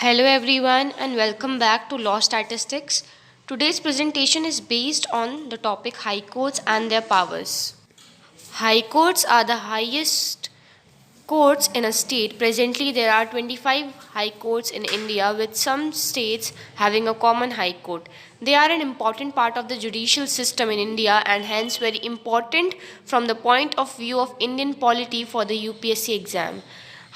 Hello everyone and welcome back to Law Statistics. Today's presentation is based on the topic High Courts and their powers. High Courts are the highest courts in a state. Presently there are 25 High Courts in India, with some states having a common High Court. They are an important part of the judicial system in India and hence very important from the point of view of Indian polity for the UPSC exam.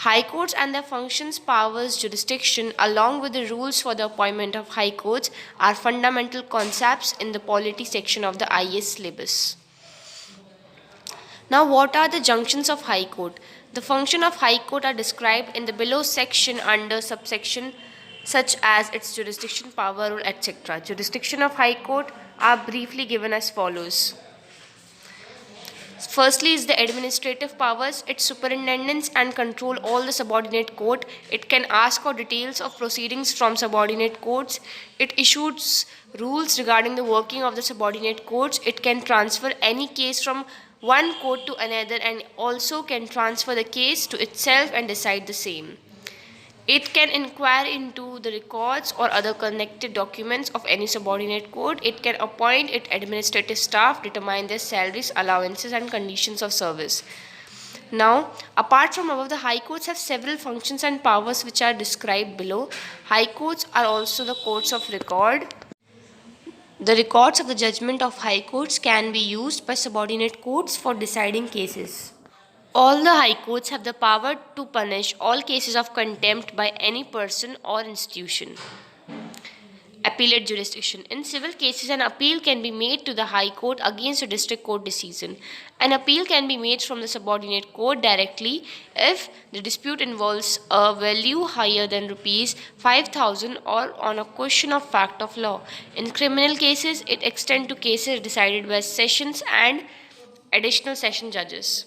High courts and their functions, powers, jurisdiction, along with the rules for the appointment of high courts, are fundamental concepts in the polity section of the IAS syllabus. Now, what are the junctions of High Court? The function of High Court are described in the below section under subsection such as its jurisdiction, power, etc. Jurisdiction of High Court are briefly given as follows. Firstly is the administrative powers. It superintends and control all the subordinate court. It can ask for details of proceedings from subordinate courts. It issues rules regarding the working of the subordinate courts. It can transfer any case from one court to another and also can transfer the case to itself and decide the same. It can inquire into the records or other connected documents of any subordinate court. It can appoint its administrative staff, determine their salaries, allowances, and conditions of service. Now, apart from above, the High Courts have several functions and powers which are described below. High Courts are also the courts of record. The records of the judgment of High Courts can be used by subordinate courts for deciding cases. All the High Courts have the power to punish all cases of contempt by any person or institution. Appellate jurisdiction. In civil cases, an appeal can be made to the High Court against a district court decision. An appeal can be made from the subordinate court directly if the dispute involves a value higher than rupees 5,000 or on a question of fact of law. In criminal cases, it extends to cases decided by sessions and additional session judges.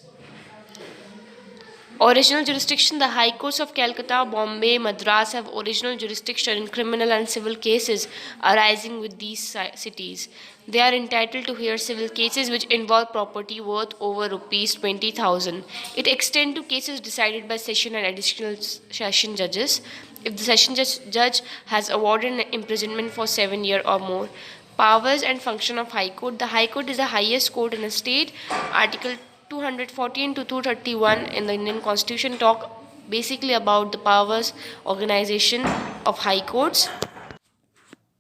Original jurisdiction. The High Courts of Calcutta, Bombay, Madras have original jurisdiction in criminal and civil cases arising with these cities. They are entitled to hear civil cases which involve property worth over rupees 20,000. It extends to cases decided by session and additional session judges. If the session judge has awarded an imprisonment for 7 years or more. Powers and function of High Court. The High Court is the highest court in a state. Article 214 to 231 in the Indian Constitution talk basically about the powers organization of high courts.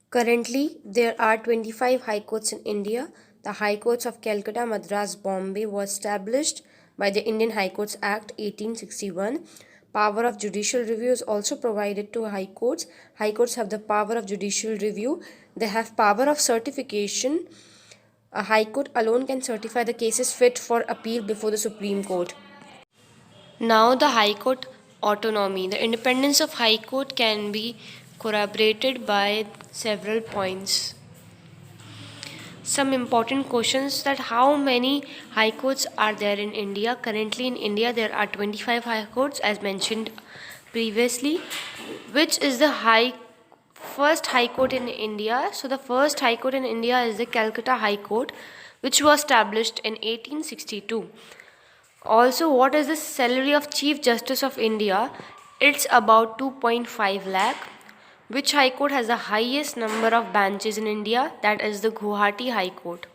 Currently, there are 25 high courts in India. The High Courts of Calcutta, Madras, Bombay was established by the Indian High Courts Act 1861. Power of judicial review is also provided to high courts. High courts have the power of judicial review. They have power of certification. A High Court alone can certify the cases fit for appeal before the Supreme Court. Now, the High Court autonomy. The independence of High Court can be corroborated by several points. Some important questions: that how many High Courts are there in India? Currently in India there are 25 High Courts as mentioned previously. Which is the first High Court in India? So the first High Court in India is the Calcutta High Court, which was established in 1862. Also, what is the salary of Chief Justice of India? It's about 2.5 lakh. Which High Court has the highest number of benches in India? That is the Guwahati High Court.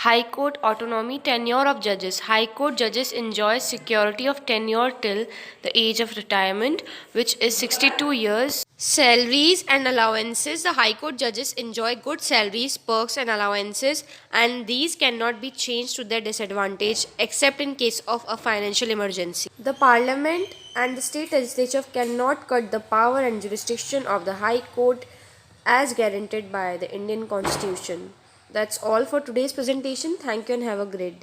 High Court autonomy. Tenure of judges. High Court judges enjoy security of tenure till the age of retirement, which is 62 years. Salaries and allowances. The High Court judges enjoy good salaries, perks and allowances, and these cannot be changed to their disadvantage except in case of a financial emergency. The Parliament and the state legislature cannot cut the power and jurisdiction of the High Court as guaranteed by the Indian Constitution. That's all for today's presentation. Thank you and have a great day.